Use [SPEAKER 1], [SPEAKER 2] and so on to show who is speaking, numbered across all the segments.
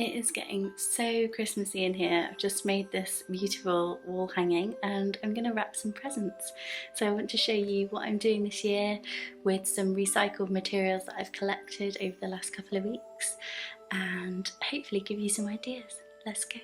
[SPEAKER 1] It is getting so Christmassy in here. I've just made this beautiful wall hanging and I'm going to wrap some presents. So I want to show you what I'm doing this year with some recycled materials that I've collected over the last couple of weeks and hopefully give you some ideas. Let's go.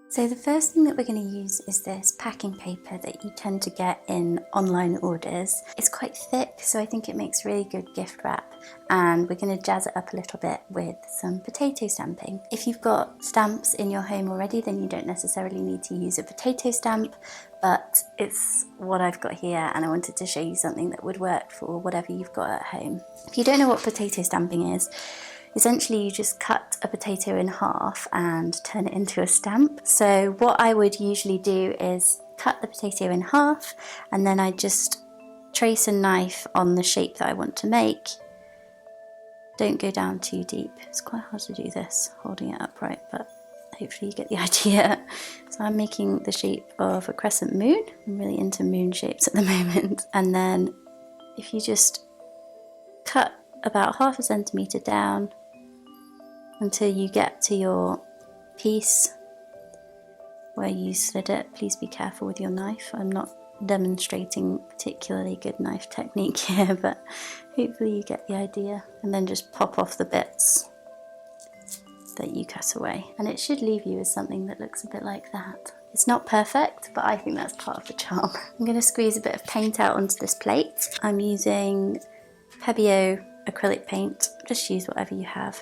[SPEAKER 1] So the first thing that we're going to use is this packing paper that you tend to get in online orders. It's quite thick, so I think it makes really good gift wrap, and we're going to jazz it up a little bit with some potato stamping. If you've got stamps in your home already, then you don't necessarily need to use a potato stamp, but it's what I've got here and I wanted to show you something that would work for whatever you've got at home. If you don't know what potato stamping is, essentially you just cut a potato in half and turn it into a stamp. So what I would usually do is cut the potato in half and then I just trace a knife on the shape that I want to make. Don't go down too deep. It's quite hard to do this holding it upright, but hopefully you get the idea. So I'm making the shape of a crescent moon. I'm really into moon shapes at the moment. And then if you just cut about ½ centimetre down until you get to your piece where you slid it. Please be careful with your knife. I'm not demonstrating particularly good knife technique here, but hopefully you get the idea. And then just pop off the bits that you cut away. And it should leave you with something that looks a bit like that. It's not perfect, but I think that's part of the charm. I'm going to squeeze a bit of paint out onto this plate. I'm using Pebeo acrylic paint. Just use whatever you have.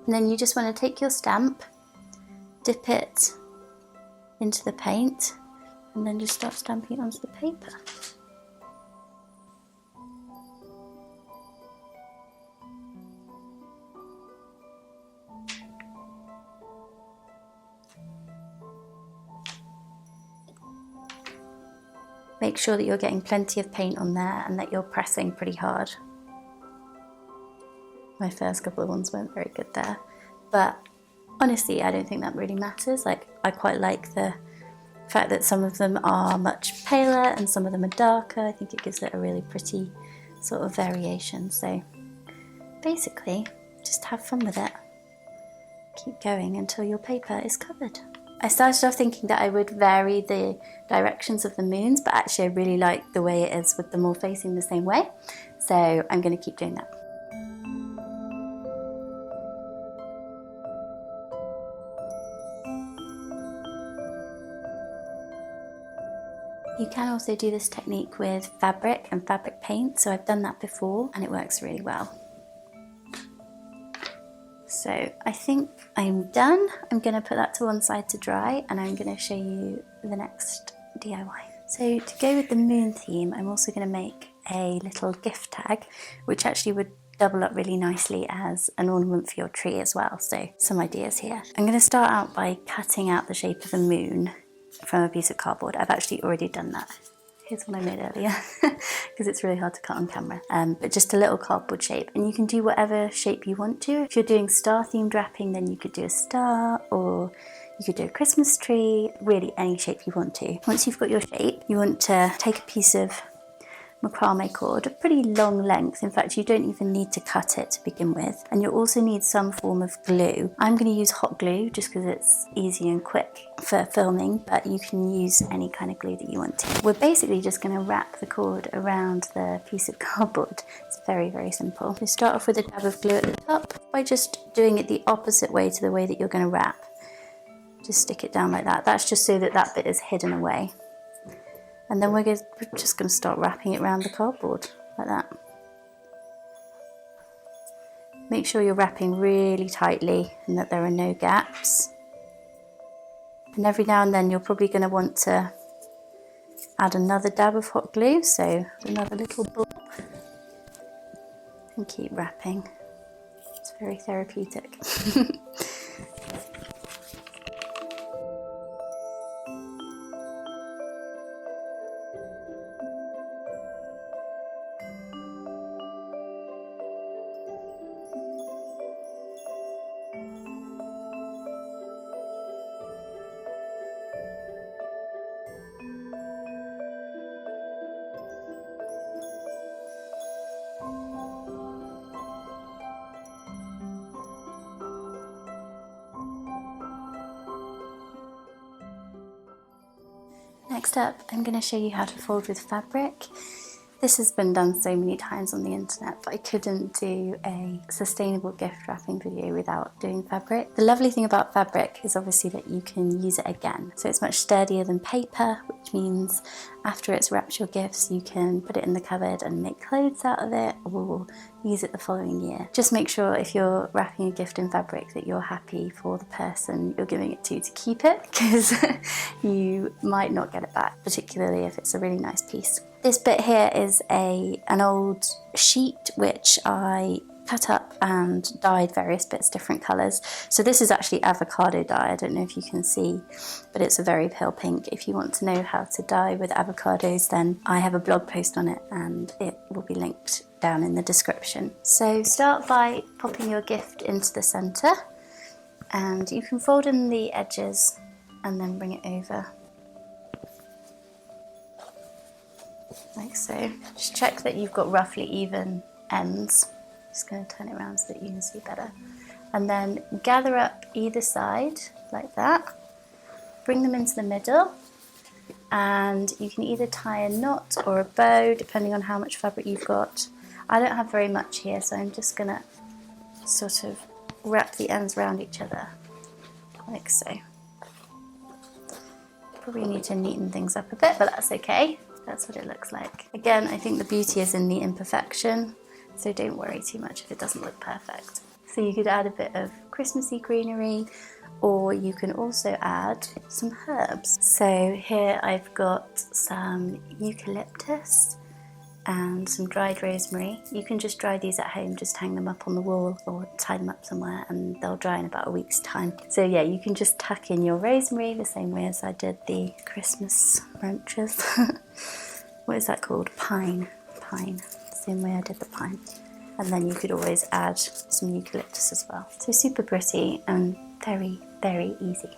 [SPEAKER 1] And then you just want to take your stamp, dip it into the paint, and then just start stamping it onto the paper. Make sure that you're getting plenty of paint on there and that you're pressing pretty hard. My first couple of ones weren't very good there, but honestly I don't think that really matters. Like, I quite like the fact that some of them are much paler and some of them are darker. I think it gives it a really pretty sort of variation. So basically just have fun with it. Keep going until your paper is covered. I started off thinking that I would vary the directions of the moons, but actually I really like the way it is with them all facing the same way. So I'm going to keep doing that. You can also do this technique with fabric and fabric paint, so I've done that before and it works really well. So I think I'm done. I'm going to put that to one side to dry and I'm going to show you the next DIY. So to go with the moon theme, I'm also going to make a little gift tag, which actually would double up really nicely as an ornament for your tree as well. So some ideas here. I'm going to start out by cutting out the shape of the moon from a piece of cardboard. I've actually already done that. Here's one I made earlier because it's really hard to cut on camera, but just a little cardboard shape, and you can do whatever shape you want to. If you're doing star themed wrapping, then you could do a star, or you could do a Christmas tree, really any shape you want to. Once you've got your shape, you want to take a piece of macrame cord, a pretty long length. In fact, you don't even need to cut it to begin with. And you'll also need some form of glue. I'm going to use hot glue just because it's easy and quick for filming, but you can use any kind of glue that you want to. We're basically just going to wrap the cord around the piece of cardboard. It's very, very simple. You start off with a dab of glue at the top by just doing it the opposite way to the way that you're going to wrap. Just stick it down like that. That's just so that that bit is hidden away. And then we're just going to start wrapping it around the cardboard, like that. Make sure you're wrapping really tightly and that there are no gaps. And every now and then you're probably going to want to add another dab of hot glue, so another little blob. And keep wrapping. It's very therapeutic. Next up, I'm going to show you how to fold with fabric. This has been done so many times on the internet, but I couldn't do a sustainable gift wrapping video without doing fabric. The lovely thing about fabric is obviously that you can use it again. So it's much sturdier than paper, which means after it's wrapped your gifts, you can put it in the cupboard and make clothes out of it or use it the following year. Just make sure if you're wrapping a gift in fabric that you're happy for the person you're giving it to keep it, because you might not get it back, particularly if it's a really nice piece. This bit here is an old sheet which I cut up and dyed various bits, different colours. So this is actually avocado dye, I don't know if you can see, but it's a very pale pink. If you want to know how to dye with avocados, then I have a blog post on it and it will be linked down in the description. So start by popping your gift into the centre, and you can fold in the edges and then bring it over. Like so. Just check that you've got roughly even ends. Just going to turn it around so that you can see better. And then gather up either side like that. Bring them into the middle, and you can either tie a knot or a bow depending on how much fabric you've got. I don't have very much here, so I'm just going to sort of wrap the ends around each other like so. Probably need to neaten things up a bit, but that's okay. That's what it looks like. Again, I think the beauty is in the imperfection, so don't worry too much if it doesn't look perfect. So you could add a bit of Christmassy greenery, or you can also add some herbs. So here I've got some eucalyptus and some dried rosemary. You can just dry these at home, just hang them up on the wall or tie them up somewhere and they'll dry in about a week's time. So yeah, you can just tuck in your rosemary the same way as I did the Christmas branches. What is that called? Pine. Same way I did the pine. And then you could always add some eucalyptus as well. So super pretty and very, very easy.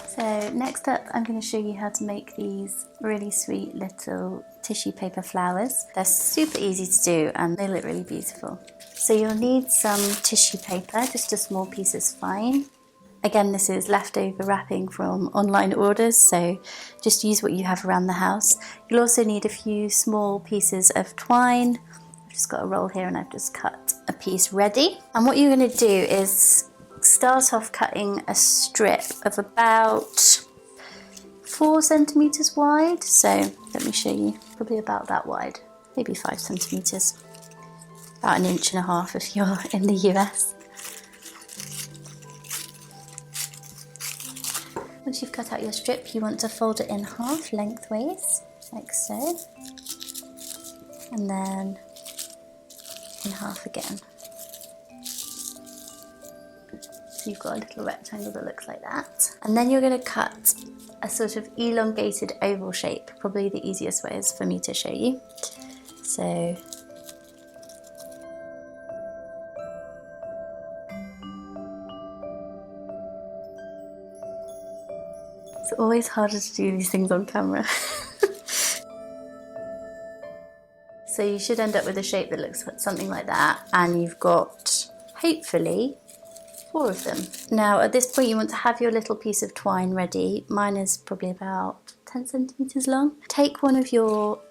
[SPEAKER 1] So next up, I'm going to show you how to make these really sweet little tissue paper flowers. They're super easy to do and they look really beautiful. So you'll need some tissue paper, just a small piece is fine. Again, this is leftover wrapping from online orders, so just use what you have around the house. You'll also need a few small pieces of twine. I've just got a roll here and I've just cut a piece ready. And what you're going to do is start off cutting a strip of about 4 centimetres wide. So let me show you, probably about that wide, maybe 5 centimetres. About 1.5 inches if you're in the US. Once you've cut out your strip, you want to fold it in half lengthways, like so, and then in half again. So you've got a little rectangle that looks like that. And then you're going to cut a sort of elongated oval shape. Probably the easiest way is for me to show you. So it's always harder to do these things on camera. So you should end up with a shape that looks something like that, and you've got, hopefully, 4 of them. Now at this point you want to have your little piece of twine ready. Mine is probably about 10 centimetres long. Take one of your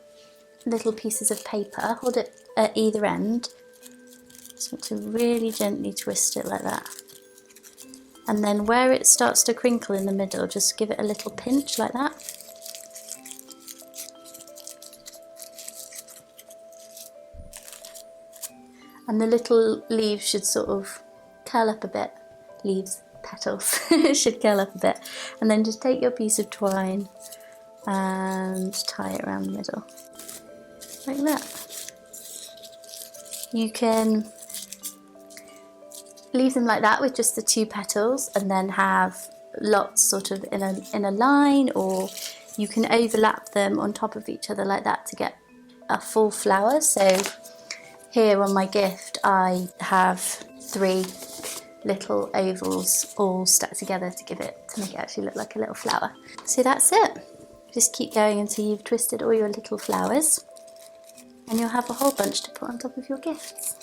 [SPEAKER 1] little pieces of paper, hold it at either end. Just want to really gently twist it like that. And then where it starts to crinkle in the middle, just give it a little pinch like that. And the little leaves should sort of curl up a bit. Leaves, petals, should curl up a bit. And then just take your piece of twine and tie it around the middle. Like that. You can leave them like that with just the 2 petals and then have lots sort of in a line, or you can overlap them on top of each other like that to get a full flower. So here on my gift I have 3 little ovals all stuck together to make it actually look like a little flower. So that's it. Just keep going until you've twisted all your little flowers and you'll have a whole bunch to put on top of your gifts.